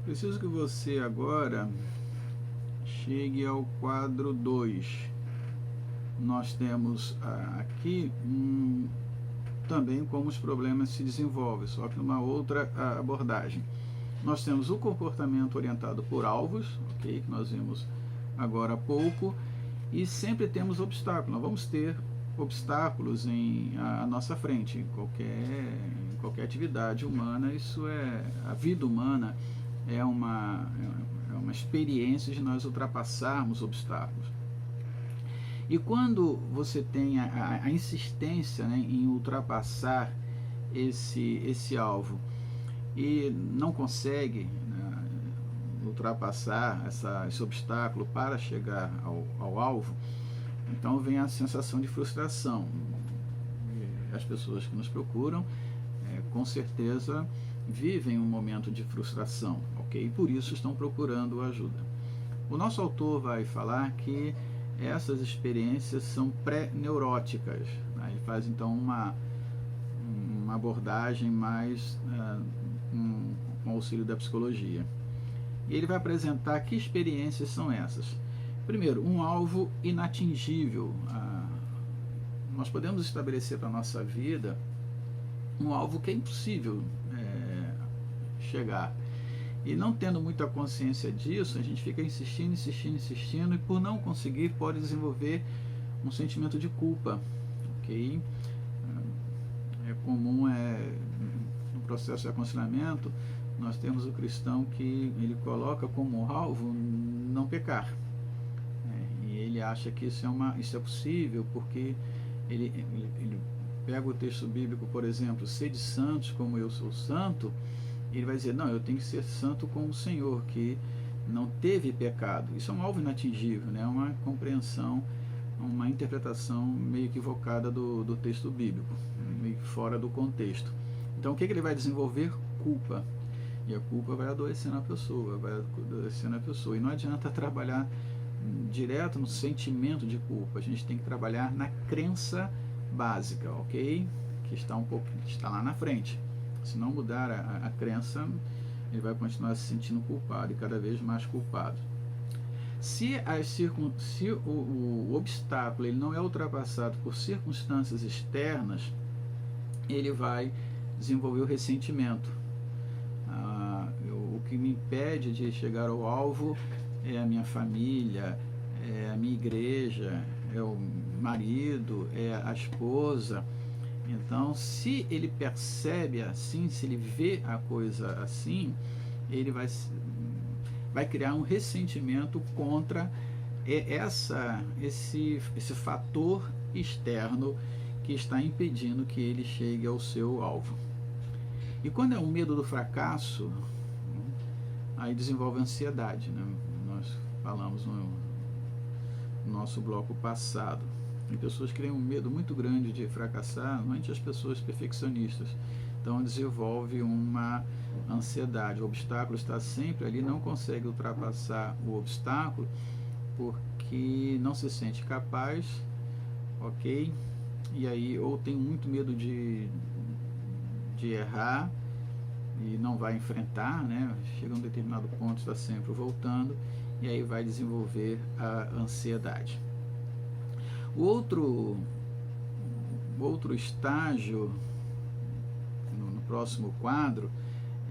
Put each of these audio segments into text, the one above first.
Preciso que você agora chegue ao quadro 2. Nós temos aqui também como os problemas se desenvolvem, só que numa outra abordagem. Nós temos o comportamento orientado por alvos, ok, que nós vimos agora há pouco, e sempre temos obstáculos. Nós vamos ter obstáculos à nossa frente, em qualquer atividade humana. Isso é a vida humana, é uma experiência de nós ultrapassarmos obstáculos. E quando você tem a insistência, né, em ultrapassar esse alvo e não consegue, né, ultrapassar esse obstáculo para chegar ao alvo, então vem a sensação de frustração. E as pessoas que nos procuram, com certeza, vivem um momento de frustração, ok? E por isso estão procurando ajuda. O nosso autor vai falar que essas experiências são pré-neuróticas, né? Ele faz então uma abordagem mais com auxílio da psicologia. E ele vai apresentar que experiências são essas. Primeiro, um alvo inatingível. Nós podemos estabelecer para a nossa vida um alvo que é impossível chegar. E não tendo muita consciência disso, a gente fica insistindo, e por não conseguir pode desenvolver um sentimento de culpa, ok? É comum, no processo de aconselhamento, nós temos o cristão que ele coloca como alvo não pecar. E ele acha que isso é possível, porque ele pega o texto bíblico, por exemplo, sede santos como eu sou santo. Ele vai dizer, não, eu tenho que ser santo como o Senhor, que não teve pecado. Isso é um alvo inatingível, né? Uma compreensão, uma interpretação meio equivocada do texto bíblico, meio fora do contexto. Então o que ele vai desenvolver? Culpa. E a culpa vai adoecendo a pessoa, E não adianta trabalhar direto no sentimento de culpa, a gente tem que trabalhar na crença básica, ok? Que está lá na frente. Se não mudar a crença, ele vai continuar se sentindo culpado e cada vez mais culpado. Se o obstáculo ele não é ultrapassado por circunstâncias externas, ele vai desenvolver o ressentimento. O que me impede de chegar ao alvo é a minha família, é a minha igreja, é o marido, é a esposa. Então, se ele percebe assim, se ele vê a coisa assim, ele vai criar um ressentimento contra esse fator externo que está impedindo que ele chegue ao seu alvo. E quando é um medo do fracasso, aí desenvolve ansiedade, né? Nós falamos no nosso bloco passado. Tem pessoas que têm um medo muito grande de fracassar, normalmente as pessoas perfeccionistas. Então desenvolve uma ansiedade. O obstáculo está sempre ali, não consegue ultrapassar o obstáculo porque não se sente capaz, ok? E aí ou tem muito medo de errar e não vai enfrentar, né? Chega a um determinado ponto, está sempre voltando e aí vai desenvolver a ansiedade. O outro estágio, no próximo quadro,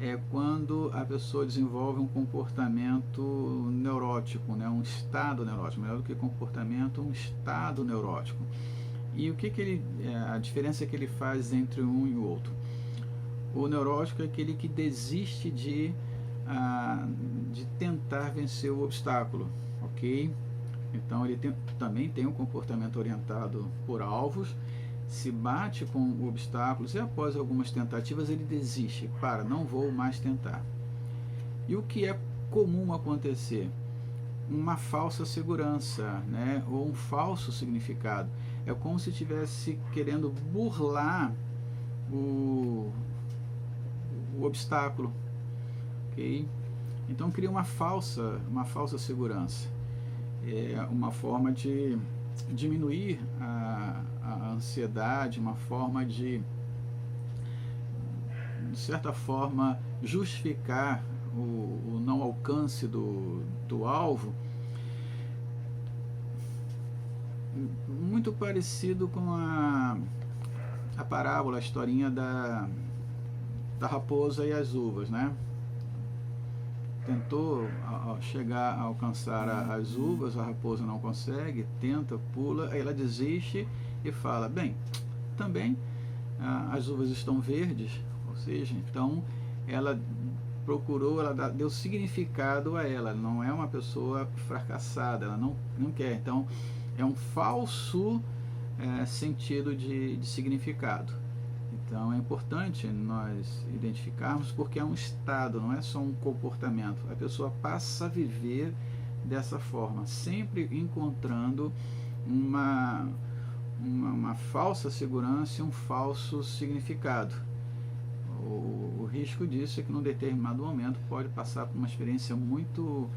é quando a pessoa desenvolve um comportamento neurótico, né? Um estado neurótico, melhor do que comportamento, um estado neurótico. E a diferença que ele faz entre um e o outro? O neurótico é aquele que desiste de tentar vencer o obstáculo, ok? Então ele também tem um comportamento orientado por alvos, se bate com obstáculos e após algumas tentativas ele desiste, não vou mais tentar. E o que é comum acontecer? Uma falsa segurança, né? Ou um falso significado. É como se estivesse querendo burlar o obstáculo, ok? Então cria uma falsa segurança. É uma forma de diminuir a ansiedade, uma forma de certa forma justificar o não alcance do alvo, muito parecido com a parábola, a historinha da raposa e as uvas, né? Tentou chegar a alcançar as uvas, a raposa não consegue, tenta, pula, aí ela desiste e fala, bem, também as uvas estão verdes, ou seja, então ela procurou, ela deu significado a ela, não é uma pessoa fracassada, ela não quer, então é um falso sentido de significado. Então é importante nós identificarmos, porque é um estado, não é só um comportamento. A pessoa passa a viver dessa forma, sempre encontrando uma falsa segurança e um falso significado. O risco disso é que num determinado momento pode passar por uma experiência muito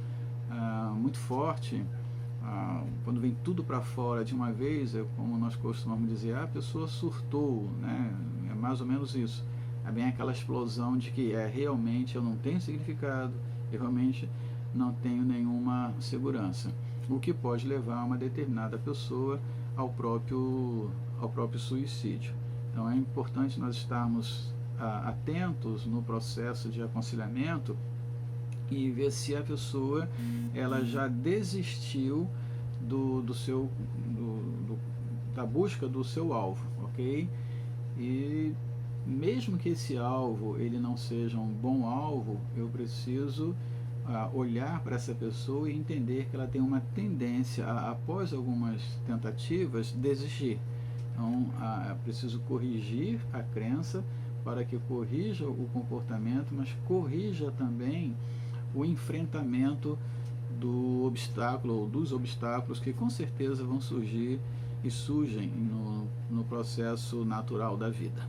forte, quando vem tudo para fora de uma vez, como nós costumamos dizer, a pessoa surtou, né? É mais ou menos isso. É bem aquela explosão de que realmente eu não tenho significado, eu realmente não tenho nenhuma segurança, o que pode levar uma determinada pessoa ao próprio suicídio. Então é importante nós estarmos atentos no processo de aconselhamento e ver se a pessoa ela já desistiu da busca do seu alvo, ok? E mesmo que esse alvo ele não seja um bom alvo, eu preciso olhar para essa pessoa e entender que ela tem uma tendência após algumas tentativas, desistir. Então, preciso corrigir a crença para que corrija o comportamento, mas corrija também o enfrentamento do obstáculo ou dos obstáculos que com certeza vão surgir e surgem no processo natural da vida.